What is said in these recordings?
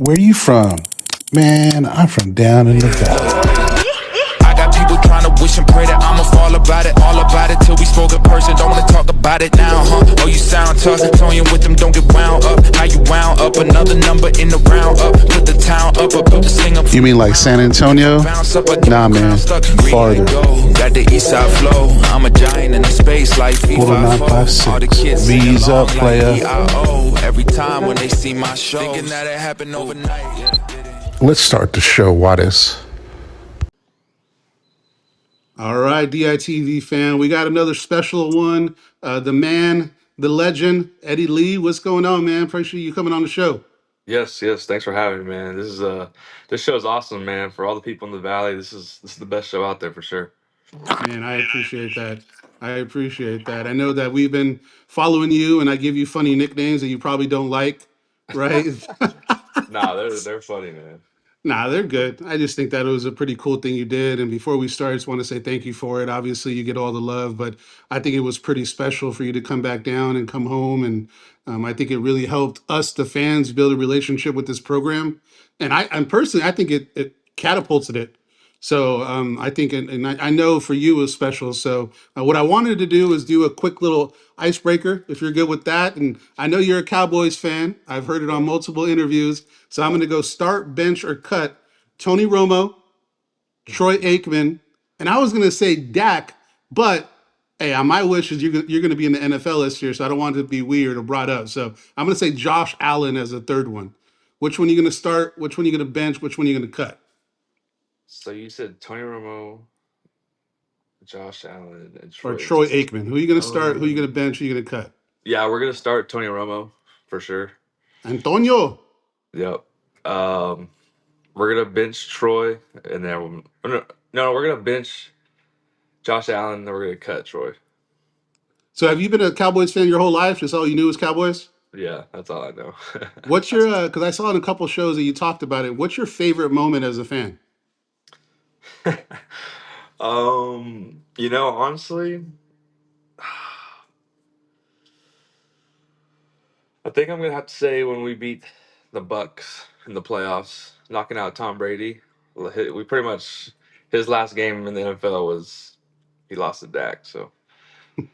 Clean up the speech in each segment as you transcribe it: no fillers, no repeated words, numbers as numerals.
Where you from? Man, I'm from down in the valley. I got people trying to wish and pray that I'ma fall about it, all about it till we spoke in person. Don't wanna talk about it now, huh? Oh, you sound tough, toying with them, don't get wound up. How you wound up? Another number in the round up. Put the town up, I built the sling up. You mean like San Antonio? Bounce up, Nah, man. Farther. Got the east side flow. I'm a giant in the space like Portal FIFA. All the 956. kids V's sing up, along player. like EIO. Every time when they see my show, thinking that it happened overnight. Let's start the show, Wattis. All right, DITV fan, we got another special one. The man, the legend, Eddie Lee. What's going on, man? Appreciate you coming on the show. Yes, yes. Thanks for having me, man. This show is awesome, man. For all the people in the valley, this is the best show out there for sure. Man, I appreciate that. I appreciate that. I know that we've been following you, and I give you funny nicknames that you probably don't like, right? Nah, they're funny, man. Nah, they're good. I just think that it was a pretty cool thing you did. And before we start, I just want to say thank you for it. Obviously, you get all the love, but I think it was pretty special for you to come back down and come home. And I think it really helped us, the fans, build a relationship with this program. And personally, I think it catapulted it. So I think, and I know for you it was special. So what I wanted to do is do a quick little icebreaker, if you're good with that. And I know you're a Cowboys fan. I've heard it on multiple interviews. So I'm going to go start, bench, or cut Tony Romo, Troy Aikman, and I was going to say Dak, but hey, on my wish is you're going to be in the NFL this year, so I don't want it to be weird or brought up. So I'm going to say Josh Allen as a third one. Which one are you going to start? Which one are you going to bench? Which one are you going to cut? So you said Tony Romo, Josh Allen, and Or Troy. Troy Aikman? Who are you going to start? Who are you Um, going to bench? Who are you going to cut? yeah, we're gonna start Tony Romo for sure. Antonio. Yep. Um, we're gonna bench Troy, and then no, we're gonna bench Josh Allen, and then we're gonna cut Troy. So have you been a Cowboys fan your whole life? Just all you knew was Cowboys? Yeah, that's all I know. What's your? Because I saw in a couple shows that you talked about it. What's your favorite moment as a fan? Honestly, I think I'm gonna have to say when we beat the Bucks in the playoffs, knocking out Tom Brady. We pretty much his last game in the NFL was he lost to Dak, so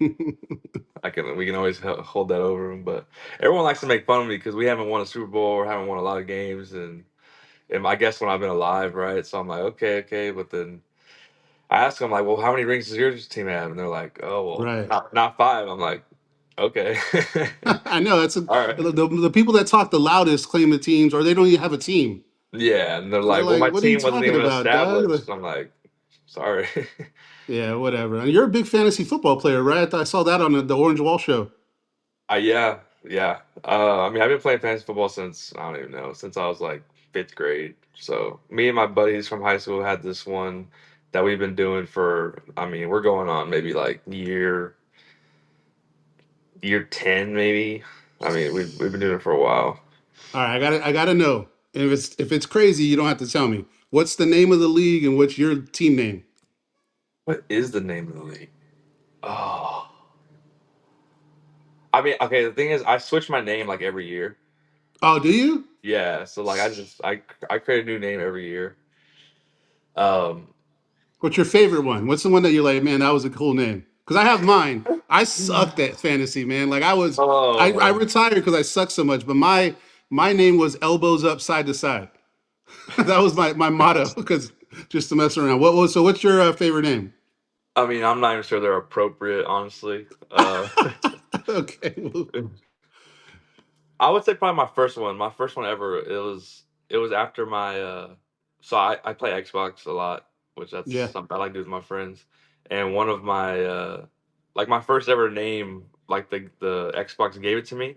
we can always hold that over him. But everyone likes to make fun of me because we haven't won a Super Bowl or haven't won a lot of games, and I guess when I've been alive, right? So I'm like, okay, but then I ask them like, well, how many rings does your team have? And they're like, oh, well, Right. not five. I'm like, okay, I know that's all right. the people that talk the loudest claim the teams, or they don't even have a team. Yeah, and they're They're like, "Well, like, my "What are you team wasn't talking even about, Doug?" established." I'm like, "Sorry." Yeah, whatever. And you're a big fantasy football player, right? I saw that on the Orange Wall show. Yeah, yeah. I mean, I've been playing fantasy football since I don't even know, since I was like fifth grade. So me and my buddies from high school had this one that we've been doing for. I mean, we're going on maybe like year 10, maybe. I mean, we've been doing it for a while. All right, I gotta know. And if it's crazy, you don't have to tell me. What's the name of the league and what's your team name? What is the name of the league? Oh, I mean, okay. The thing is, I switch my name like every year. Oh, do you? Yeah, so like I create a new name every year. Um, What's your favorite one? What's the one that you're like, man, that was a cool name? Because I have mine. I sucked at fantasy, man. Like I oh, retired because I sucked so much. But my name was elbows up, side to side. That was my motto because just to mess around. So? What's your favorite name? I mean, I'm not even sure they're appropriate, honestly. Okay. Well, I would say probably my first one. My first one ever. It was after my. So I play Xbox a lot, which that's yeah. something I like to do with my friends. And one of my like my first ever name, like the Xbox gave it to me.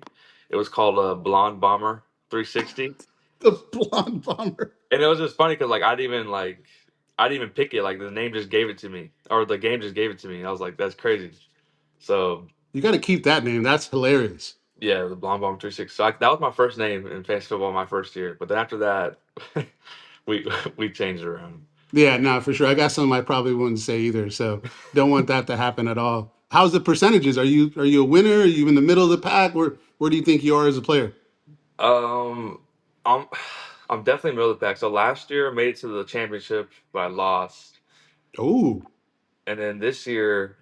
It was called Blonde Bomber 360, The blonde bomber. and it was just funny because like I didn't even pick it. Like the name just gave it to me, or the game just gave it to me. I was like, that's crazy. So You got to keep that name. That's hilarious. yeah, the Blonde Bomb 360. So that was my first name in fantasy football my first year. But then after that, we we changed it around. Yeah, no, for sure. I got some I probably wouldn't say either. So don't want that to happen at all. How's the percentages? Are you a winner? Are you in the middle of the pack? Where do you think you are as a player? Um, I'm I'm definitely middle of the pack. So last year I made it to the championship, but I lost. Oh, And then this year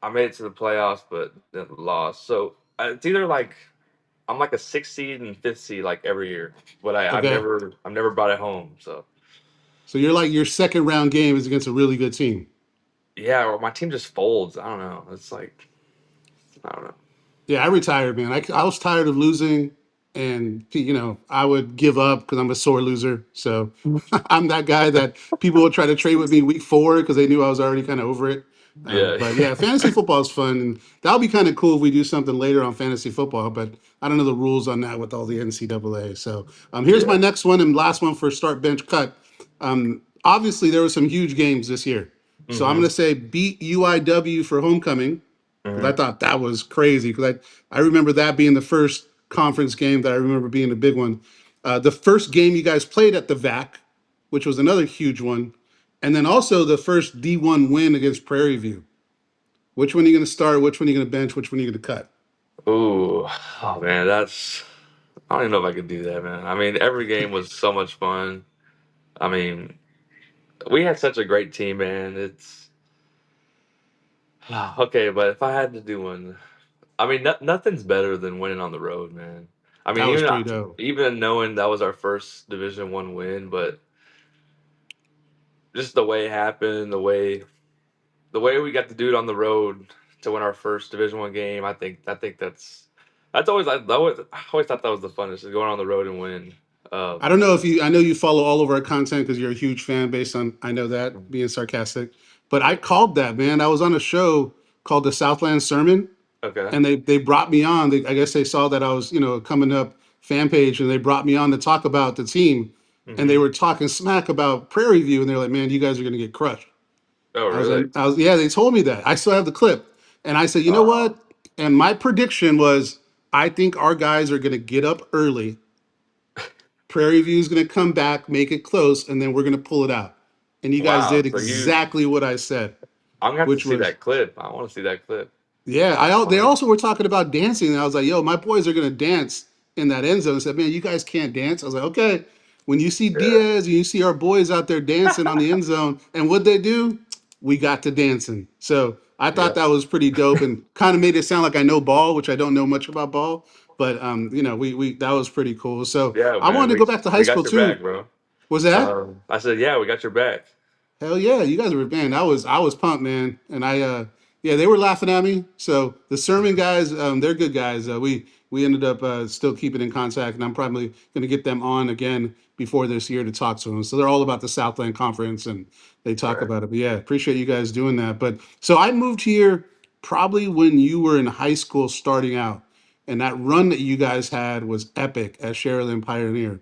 I made it to the playoffs, but then lost. So it's either like I'm like a sixth seed and fifth seed like every year, but okay. I've never brought it home. So So you're like your second round game is against a really good team. yeah, or my team just folds. I don't know. It's like I don't know. Yeah, I retired, man. I was tired of losing, and I would give up because I'm a sore loser. So I'm that guy that people would try to trade with me week 4 because they knew I was already kind of over it. Yeah, But yeah, fantasy football is fun, and that'll be kind of cool if we do something later on fantasy football. But I don't know the rules on that with all the NCAA. So here's my yeah. next one and last one for start bench cut. Obviously, there were some huge games this year, so I'm going Mm-hmm. to say beat UIW for homecoming because I Mm-hmm. thought that was crazy. Because I remember that being the first conference game that I remember being a big one. The first game you guys played at the VAC, which was another huge one, and then also the first D1 win against Prairie View. Which one are you going to start? Which one are you going to bench? Which one are you going to cut? Ooh, oh man, that's I don't even know if I could do that, man. I mean, every game was so much fun. I mean, we had such a great team, man. It's okay, but if I had to do one, I mean, nothing's better than winning on the road, man. I mean, That was pretty dope. even knowing that was our first Division One win, but just the way it happened, the way we got to do it on the road to win our first Division One game, I think that's always I always thought that was the funnest, is going on the road and win. I don't Um, know if you. I know you follow all of our content because you're a huge fan. Based on I know that being sarcastic, but I called that, man. I was on a show called the Southland Sermon, okay. and they brought me on. I guess they saw that I was coming up fan page, and they brought me on to talk about the team, and they Hmm. were talking smack about Prairie View, and they're like, "Man, you guys are going to get crushed." Oh, really? Yeah, they told me that. I still have the clip, and I said, you know Wow. what? And my prediction was, I think our guys are going to get up early. Prairie View is going to come back, make it close, and then we're going to pull it out. And you guys Wow. did So you, exactly what I said, I'm gonna have to which see was that clip. I want to see that clip. yeah. That's They funny. also were talking about dancing, and I was like, yo, my boys are going to dance in that end zone. I said, man, you guys can't dance. I was like, okay. When you see Yeah. Diaz and you see our boys out there dancing on the end zone, and what they do, we got to dancing. So I thought Yeah. that was pretty dope and kind of made it sound like I know ball, which I don't know much about ball. But we that was pretty cool. So Yeah, I man. wanted to go back to high We school got your back, too. bro. Was that? I said, yeah, we got your back. Hell yeah, you guys were man. I was pumped, man, and yeah, they were laughing at me. So the sermon guys, they're good guys. We ended up still keeping in contact, and I'm probably going to get them on again before this year to talk to them. So they're all about the Southland Conference, and they talk Right. about it. But yeah, appreciate you guys doing that. But so I moved here probably when you were in high school starting out, and that run that you guys had was epic at Sherilyn Pioneer.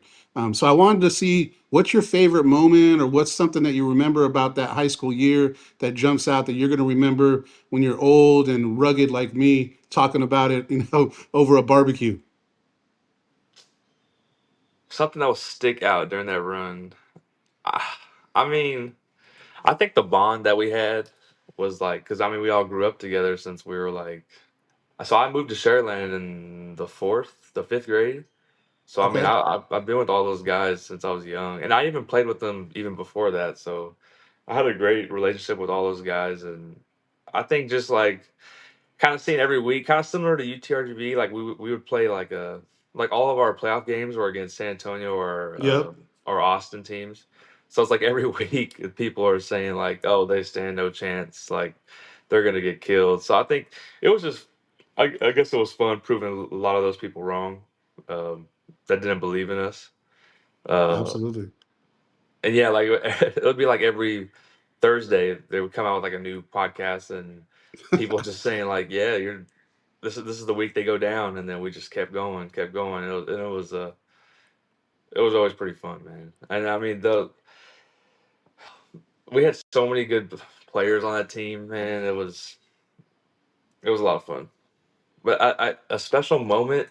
So I wanted to see what's your favorite moment or what's something that you remember about that high school year that jumps out that you're going to remember when you're old and rugged like me talking about it, over a barbecue. Something that will stick out during that run. I, I mean, I think the bond that we had was like, because I mean, we all grew up together since we were like, so I moved to Sharyland in the fifth grade. So I mean, Okay. I've been with all those guys since I was young, and I even played with them even before that. So I had a great relationship with all those guys, and I think just like kind of seeing every week, kind of similar to UTRGV. Like we would play like all of our playoff games were against San Antonio Yep. or Austin teams. So it's like every week people are saying like, oh, they stand no chance, like they're gonna get killed. So I think it was just, I guess it was fun proving a lot of those people wrong, um, that didn't believe in us. Uh, Absolutely. and yeah, like it would be like every Thursday they would come out with like a new podcast and people just saying like, yeah, you're this is the week they go down, and then we just kept going, and it was always pretty fun, man. And I mean, the we had so many good players on that team, man. It was a lot of fun. But I a special moment,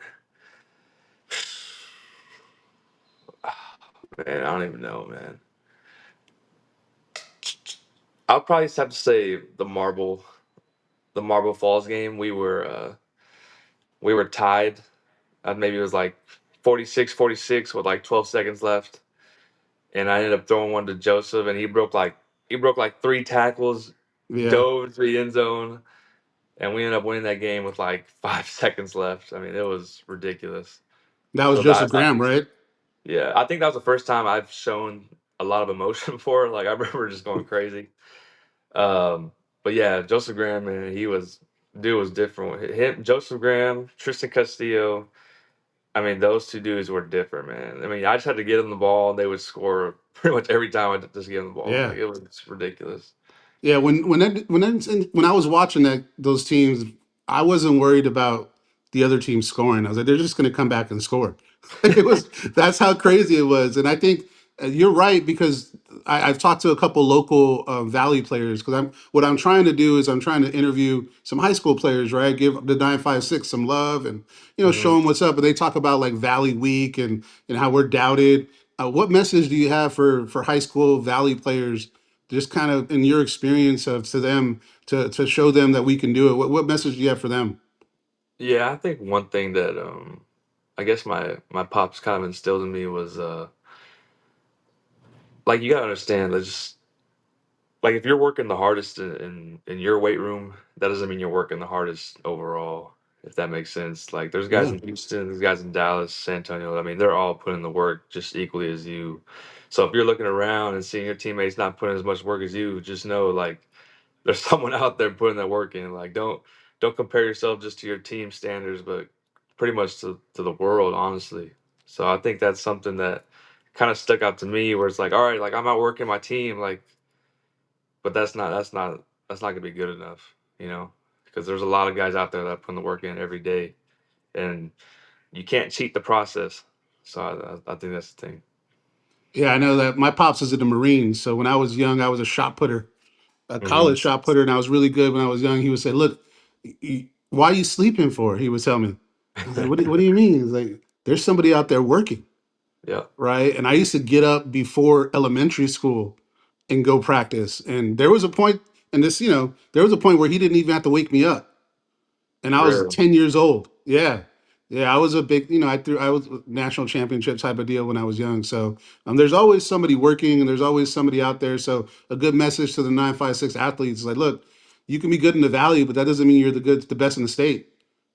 man. I don't even know, man. I'll probably just have to say the Marble Falls game. We were tied. Maybe it was like 46-46 with like 12 seconds left, and I ended up throwing one to Joseph, and he broke like three tackles, Yeah, dove to the end zone, and we ended up winning that game with like 5 seconds left. I mean, it was ridiculous. that was So Joseph that's I, Graham, right? yeah, I think that was the first time I've shown a lot of emotion for it. Like I remember just going crazy. Um, but yeah, Joseph Graham, man, dude was different. Him, Joseph Graham, Tristan Castillo. I mean, those two dudes were different, man. I mean, I just had to get them the ball, and they would score pretty much every time I just get them the ball. Yeah. Like it was ridiculous. Yeah, when I was watching those teams, I wasn't worried about the other team scoring. I was like, they're just going to come back and score. It was That's how crazy it was, and I think you're right because I've talked to a couple local Valley players because I'm trying to do is I'm trying to interview some high school players, right? Give the 956 some love and show Hmm. them what's up. And they talk about like Valley Week and how we're doubted. What message do you have for high school Valley players? Just kind of in your experience of to them to show them that we can do it. What message do you have for them? Yeah, I think one thing that I guess my pops kind of instilled in me was like you gotta understand. There's like if you're working the hardest in your weight room, that doesn't mean you're working the hardest overall. If that makes sense. Like there's guys Yeah, in Houston, there's guys in Dallas, San Antonio. I mean, they're all putting the work just equally as you. So if you're looking around and seeing your teammates not putting as much work as you, just know like there's someone out there putting that work in. Like don't compare yourself just to your team standards, but pretty much to the world, honestly. So I think that's something that kind of stuck out to me where it's like, all right, like I'm out working my team, like but that's not gonna be good enough, you know, because there's a lot of guys out there that put the work in every day, and you can't cheat the process. So I think that's the thing. yeah. I know that my pops was in the Marines, so when I was young, I was a shot putter, a Hmm. college shot putter, and I was really good when I was young. He would say, "Look, why are you sleeping for?" He would tell me. I was like, "What do you mean?" He's like, "There's somebody out there working." Yeah, Right? And I used to get up before elementary school and go practice. And there was a point, and there was a point where he didn't even have to wake me up. And I was really. 10 years old. Yeah. Yeah, I was a big, I was a national championship type of deal when I was young. So there's always somebody working and there's always somebody out there. So a good message to the 956 athletes is like, look, you can be good in the valley, but that doesn't mean you're the best in the state,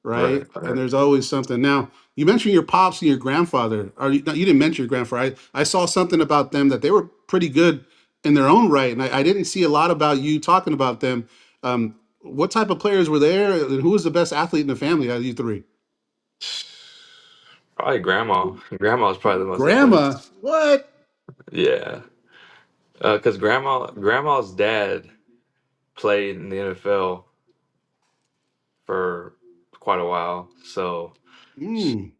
Right, right? And right. there's always something. Now, you mentioned your pops and your grandfather. No, you didn't mention your grandfather. I saw something about them that they were pretty good in their own right. And I didn't see a lot about you talking about them. What type of players were there, and who was the best athlete in the family out of you three? Probably grandma. Grandma was probably the most athletic. Grandma. What? Yeah, because grandma's dad played in the NFL for quite a while, so Mm.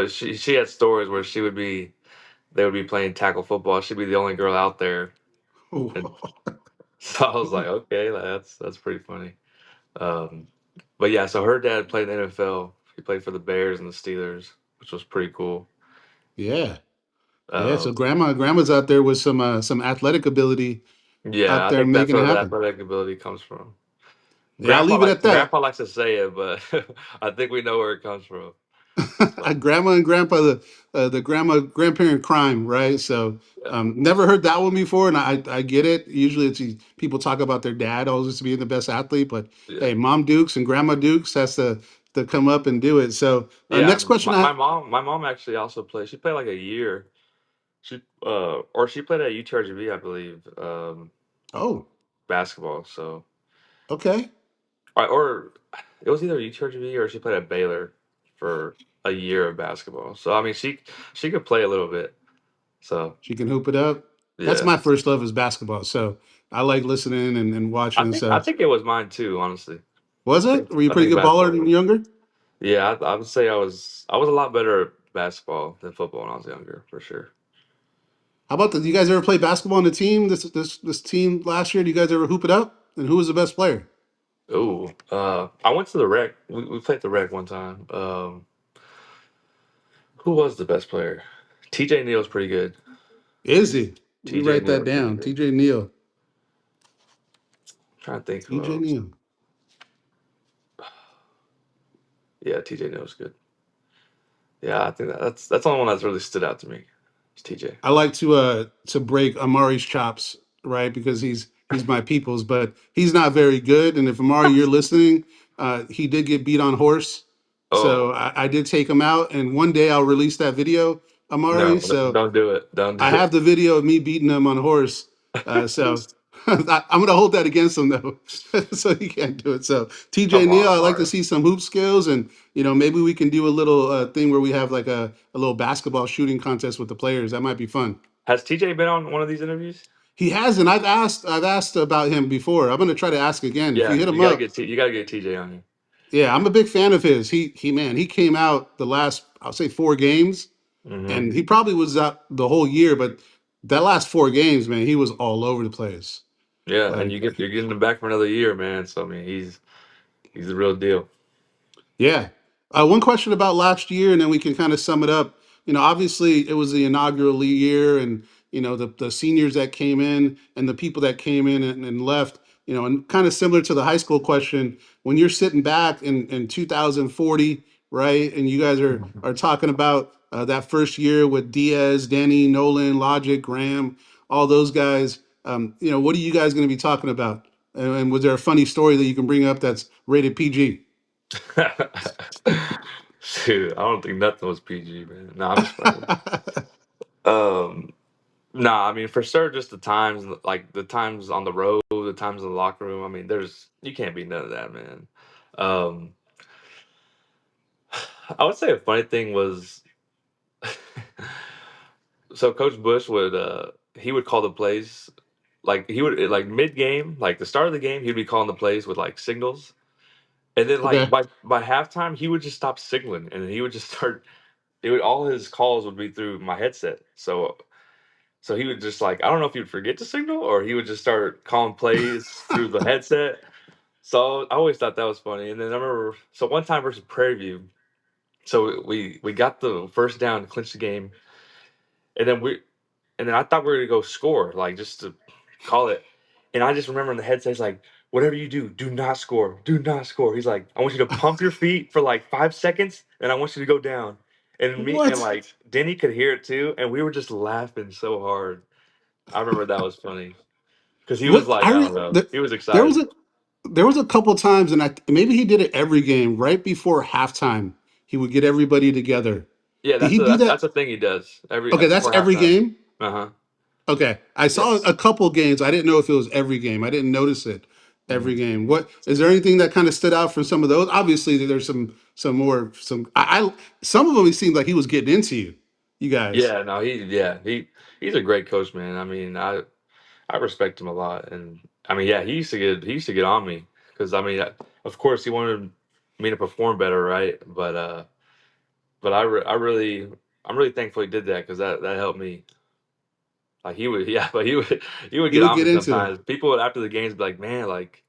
she had stories where they would be playing tackle football. She'd be the only girl out there. And so I was like, okay, like, that's pretty funny. Um, but yeah, so her dad played in the NFL. He played for the Bears and the Steelers, which was pretty cool. Yeah. Yeah. So Um, grandma's out there with some athletic ability yeah, out I there think that's making it where the happen. athletic ability comes from. Yeah, I'll leave it at that. Grandpa likes to say it, but I think we know where it comes from. So Grandma and grandpa, the grandparent crime, right? So yeah, never heard that one before, and I get it. Usually, people talk about their dad always being the best athlete, but yeah, hey, Mom Dukes and Grandma Dukes has to come up and do it. So yeah. next question, My mom actually also played. She played like a year. She played at UTRGV, I believe, oh, basketball. So okay, or it was either UTRGV or she played at Baylor for a year of basketball. So I mean, she could play a little bit. So she can hoop it up. That's yeah, my first love is basketball. So I like listening and I watching. think I So think it was mine too. Honestly, was I think it? Were you a I pretty think good baller basketball when was. you were younger? Yeah, I would say I was a lot better at basketball than football when I was younger, for sure. How about you guys ever play basketball on the team? This team last year. Do you guys ever hoop it up? And who was the best player? Ooh, I went to the rec. We played the rec one time. Who was the best player? TJ Neal's pretty good. Is he? Let me TJ write Neal that was pretty down. good. TJ Neal. Trying to think who TJ else. Neal. Yeah, TJ Neal's good. Yeah, I think that's the only one that's really stood out to me. It's TJ. I like to break Amari's chops, right? Because he's my people's, but he's not very good. And if Amari, you're listening, he did get beat on horse, so Oh I did take him out. And one day I'll release that video, no, Amari. So don't do it. Don't I do have the video of me beating him on horse. So it. I'm gonna hold that against him though, so he can't do it. So TJ Come Neal, on, I like to Amari. see some hoop skills, and maybe we can do a little thing where we have like a little basketball shooting contest with the players. That might be fun. Has TJ been on one of these interviews? He hasn't. I've asked about him before. I'm gonna try to ask again. If we Yeah, hit him up, you gotta get TJ on here. yeah, I'm a big fan of his. He came out the last, I'll say, 4 games, Hmm. and he probably was out the whole year, but that last 4 games, man, he was all over the place. Yeah, and Like, you're getting him back for another year, man. So I mean, he's the real deal. yeah. One question about last year, and then we can kind of sum it up. Obviously, it was the inaugural year, and the seniors that came in and the people that came in and left. And kind of similar to the high school question, when you're sitting back in 2040, right, and you guys are talking about that first year with Diaz, Denny, Nolan, Logic, Graham, all those guys. What are you guys going to be talking about? And was there a funny story that you can bring up that's rated PG? Dude, I don't think nothing was PG, man. No, I'm just playing. Um, nah, I mean for sure, just the times, like the times on the road, the times in the locker room. I mean, you can't beat none of that, man. Um, I would say a funny thing was, so Coach Bush would he would call the plays like he would like mid game, like the start of the game, he'd be calling the plays with like signals, and then like Okay. by halftime, he would just stop signaling, and he would just start. It would all his calls would be through my headset, so he would just like I don't know if he would forget to signal or he would just start calling plays through the headset. So I always thought that was funny. And then I remember so one time versus Prairie View, so we got the first down to clinch the game, and then I thought we were gonna go score, like just to call it. And I just remember in the headset, he's like, "Whatever you do, do not score, do not score." He's like, "I want you to pump your feet for like 5 seconds, and I want you to go down." And me and What? like Denny could hear it too, and we were just laughing so hard. I remember that was funny because he was What? like, I don't know, he was There was excited. a couple times, and maybe he did it every game. Right before halftime, he would get everybody together. Yeah, Did he do that? that's a thing he does every Okay, that's before every halftime. game. Uh huh. Okay, I saw Yes. a couple games. I didn't know if it was every game. I didn't notice it every Mhm. game. What is there anything that kind of stood out from some of those? Obviously, there's some more some. Some of them, it seemed like he was getting into you guys. Yeah, no, he's a great coach, man. I mean, I respect him a lot, and I mean, yeah, he used to get on me because I mean, of course, he wanted me to perform better, right? But I'm really thankful he did that because that helped me. Like he would, yeah, but he would He get would on get me into it. sometimes. People would after the games be like, man, like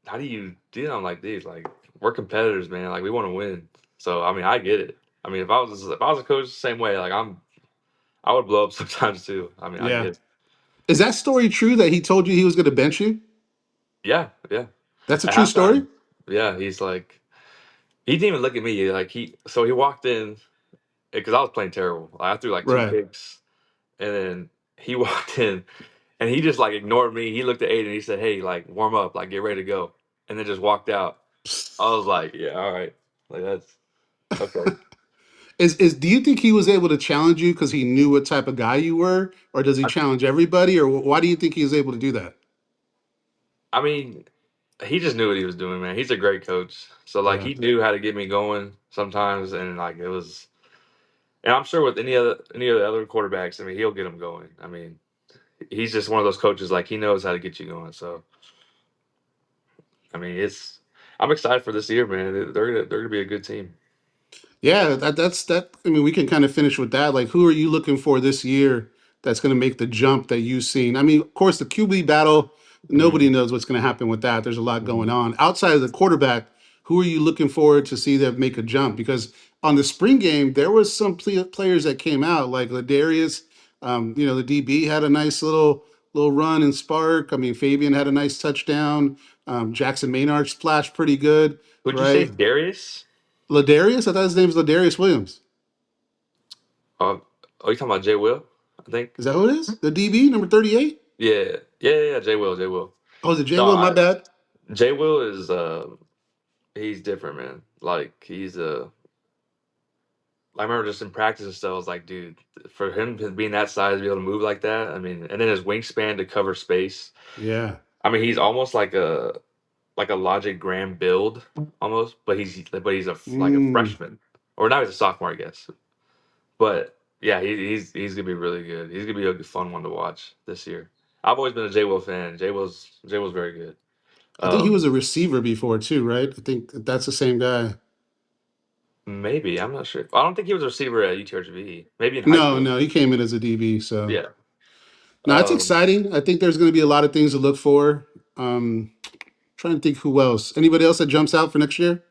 how do you do that? I'm like, dude, like we're competitors, man. Like we want to win. So I mean, I get it. I mean, if I was a coach the same way, like I would blow up sometimes too. I mean, I Yeah. get it. Is that story true that he told you he was going to bench you? Yeah, yeah. That's a At true story. halftime, yeah, he's like, he didn't even look at me. Like so he walked in because I was playing terrible. Like, I threw like two Right. picks, and then he walked in and he just like ignored me. He looked at Aiden and he said, "Hey, like warm up, like get ready to go," and then just walked out. I was like, "Yeah, all right, like that's okay." Is do you think he was able to challenge you because he knew what type of guy you were, or does he I, challenge everybody, or why do you think he was able to do that? I mean, he just knew what he was doing, man. He's a great coach, so like Yeah. he knew how to get me going sometimes, and like it was. And I'm sure with any of the other quarterbacks, I mean, he'll get them going. I mean, he's just one of those coaches like he knows how to get you going. So I mean, it's I'm excited for this year, man. They're gonna be a good team. Yeah, that's that. I mean, we can kind of finish with that. Like, who are you looking for this year that's going to make the jump that you've seen? I mean, of course, the QB battle, nobody Hmm. knows what's going to happen with that. There's a lot going Hmm. on. Outside of the quarterback, who are you looking forward to see that make a jump? Because on the spring game, there was some players that came out, like Ladarius. The DB had a nice little run and spark. I mean, Fabian had a nice touchdown. Jackson Maynard splashed pretty good, Would you say right? Darius? Ladarius, I thought his name was Ladarius Williams. Oh, you talking about Jay Will? I think. Is that who it is? The DB number 38? Yeah. Jay Will, Jay Will. Oh, is it J No, Will? My bad. Jay Will is he's different, man. Like he's I remember just in practice and stuff. I was like, dude, for him to being that size, to be able to move like that. I mean, and then his wingspan to cover space. Yeah. I mean, he's almost like a Logic Graham build almost, but he's like a Mm. freshman or now he's a sophomore, I guess. But yeah, he's gonna be really good. He's gonna be a fun one to watch this year. I've always been a J Will fan. J Will's very good. I think he Um, was a receiver before too, right? I think that's the same guy. Maybe I'm not sure. I don't think he was a receiver at UTRGV. Maybe in high No, school. no, he came in as a DB. So Yeah. no, it's Um, exciting. I think there's going to be a lot of things to look for. Trying to think who else. Anybody else that jumps out for next year?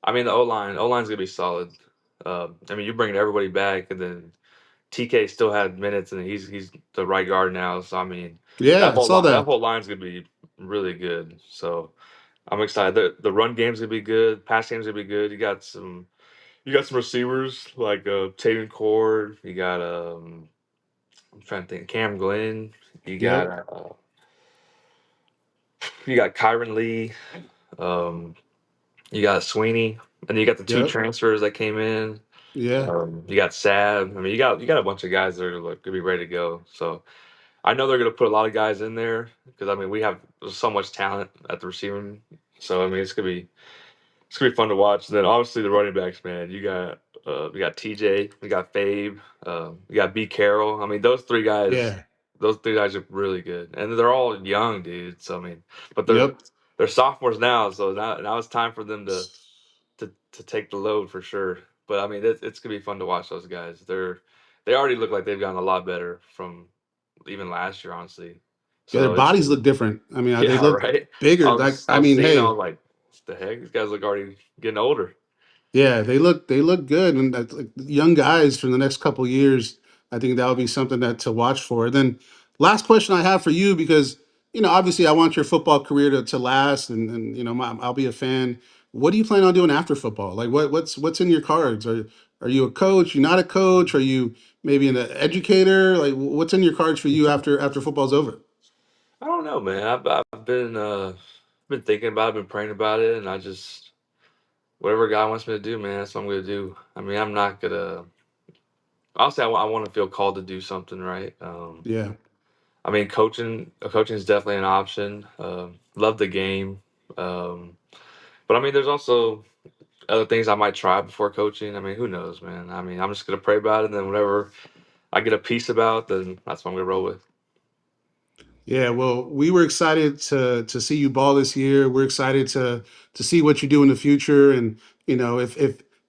I mean the O line's gonna be solid. I mean you're bringing everybody back, and then TK still had minutes, and he's the right guard now. So I mean Yeah, I saw that that. whole line's gonna be really good. So I'm excited. The run game's gonna be good. Pass game's gonna be good. You got some receivers like Taven Cord. You got I'm trying to think Cam Glenn. You got Yep. you got Kyron Lee. Um, you got Sweeney, and then you got the two Yep. transfers that came in. Yeah. You got Sab. I mean, you got a bunch of guys that are like, gonna be ready to go. So I know they're gonna put a lot of guys in there because I mean we have so much talent at the receiving. So I mean it's gonna be fun to watch. And then obviously the running backs, man. You got TJ, you got Fabe, you got B Carroll. I mean Yeah. those three guys are really good, and they're all young, dude. So I mean, but Yep. they're sophomores now, so now it's time for them to take the load for sure. But I mean, it's gonna be fun to watch those guys. They already look like they've gotten a lot better from even last year, honestly. Yeah, their So it's bodies look different. I mean, they yeah, look right. bigger. Like, I I was mean, seeing, I hey, was like, the heck, these guys look already getting older. yeah, they look good, and that's like young guys for the next couple years. I think that would be something that to watch for. Then, last question I have for you, because obviously I want your football career to last, and I'll be a fan. What do you plan on doing after football? Like, what's in your cards? Are you a coach? You're not a coach? Are you maybe an educator? Like, what's in your cards for you after football's over? I don't know, man. I've been thinking about it, been praying about it, and I just whatever God wants me to do, man, that's what I'm gonna do. I mean, I'm not gonna. Honestly, I want to feel called to do something, right? Yeah. I mean, coaching is definitely an option. Love the game, um, but I mean, there's also other things I might try before coaching. I mean, who knows, man? I mean, I'm just gonna pray about it, and then whatever I get a piece about, then that's what I'm gonna roll with. Yeah, well, we were excited to see you ball this year. We're excited to see what you do in the future, and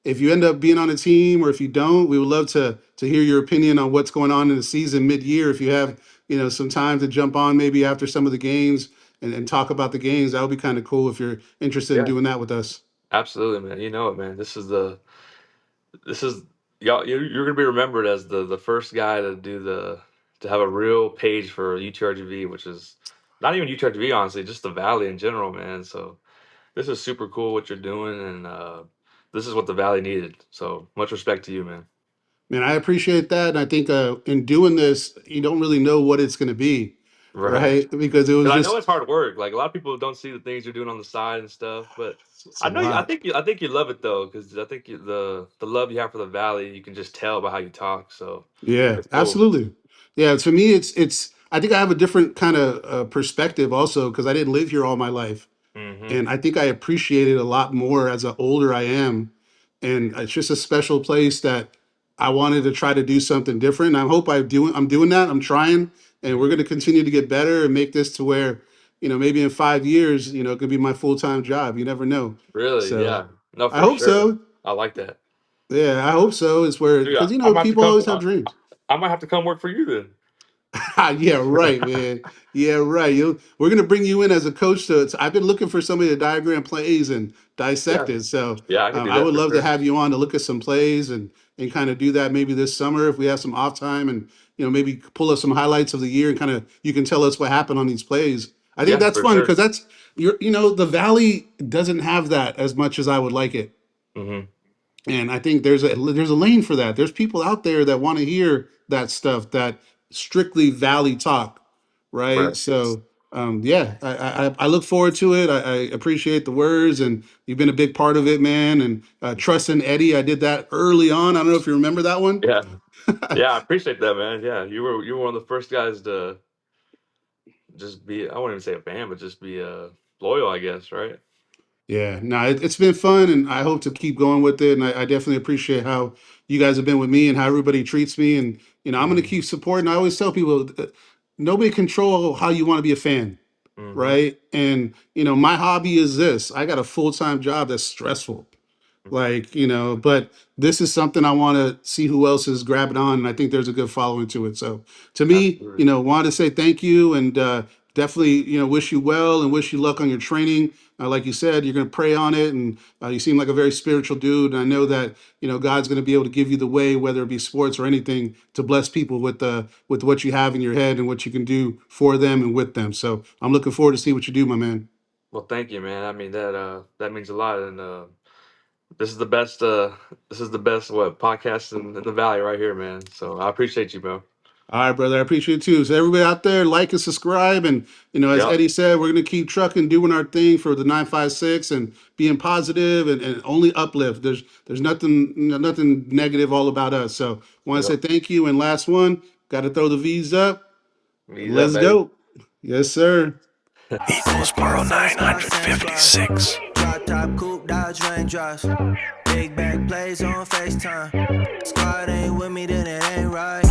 if you end up being on a team or if you don't, we would love to hear your opinion on what's going on in the season mid-year. If you have some time to jump on maybe after some of the games and talk about the games, that would be kind of cool if you're interested in Yeah, doing that with us. absolutely, man. You know it, man. This is y'all. You're gonna be remembered as the first guy to do to have a real page for UTRGV, which is not even UTRGV, honestly, just the Valley in general, man. So this is super cool what you're doing, and this is what the Valley needed. So much respect to you, man. Man, I appreciate that, and I think in doing this, you don't really know what it's going to be, Right. right? Because it was Because I know just it's hard work. Like a lot of people don't see the things you're doing on the side and stuff, but it's a I know you. lot. I think you love it though, because I think the love you have for the Valley, you can just tell by how you talk. So Yeah, it's cool. absolutely. Yeah, to me, it's. I think I have a different kind of perspective also because I didn't live here all my life, Hmm. and I think I appreciate it a lot more as the older I am, and it's just a special place that I wanted to try to do something different. And I hope I'm doing that. I'm trying, and we're going to continue to get better and make this to where maybe in 5 years it could be my full time job. You never know. Really? So Yeah. No, I for hope sure. so. I like that. Yeah, I hope so. It's where Dude, because I might have to people come. always have dreams. I might have to come work for you then. Yeah, right, man. Yeah, right. We're gonna bring you in as a coach. I've been looking for somebody to diagram plays and dissect Yeah. it. So Yeah, I can do I that would for love to sure. have you on to look at some plays and kind of do that maybe this summer if we have some off time and maybe pull up some highlights of the year and kind of you can tell us what happened on these plays. I think Yeah, that's for fun because sure. the Valley doesn't have that as much as I would like it. Hmm. And I think there's a lane for that. There's people out there that want to hear that stuff, that strictly Valley talk, right? Right. So yeah, I look forward to it. I appreciate the words, and you've been a big part of it, man. And Trust and Eddie, I did that early on. I don't know if you remember that one. Yeah. Yeah, I appreciate that, man. Yeah, you were one of the first guys to just be, I wouldn't even say a fan, but just be loyal, I guess, right? Yeah, no, it's been fun, and I hope to keep going with it. And I definitely appreciate how you guys have been with me and how everybody treats me. And I'm going to Mm-hmm. keep supporting. I always tell people, nobody control how you want to be a fan, Mm-hmm. right? And my hobby is this. I got a full-time job that's stressful, like, but this is something I want to see who else is grabbing on, and I think there's a good following to it. So to me, Absolutely. wanted to say thank you, and definitely, wish you well and wish you luck on your training. Like you said, you're going to pray on it, and you seem like a very spiritual dude. And I know that God's going to be able to give you the way, whether it be sports or anything, to bless people with what you have in your head and what you can do for them and with them. So I'm looking forward to see what you do, my man. Well, thank you, man. I mean that means a lot, and this is the best. This is the best what podcast in the valley right here, man. So I appreciate you, bro. All right, brother. I appreciate it too. So everybody out there, like and subscribe. And as Yep. Eddie said, we're gonna keep trucking, doing our thing for the 956 and being positive and only uplift. There's nothing nothing negative all about us. So want to say Yep. thank you. And last one, got to throw the V's up. Ease up, Let's baby. go. Yes, sir. Equals Borough 956. Drop top coupe, Dodge raindrops. Big back plays on FaceTime. Squad ain't with me, then it ain't right.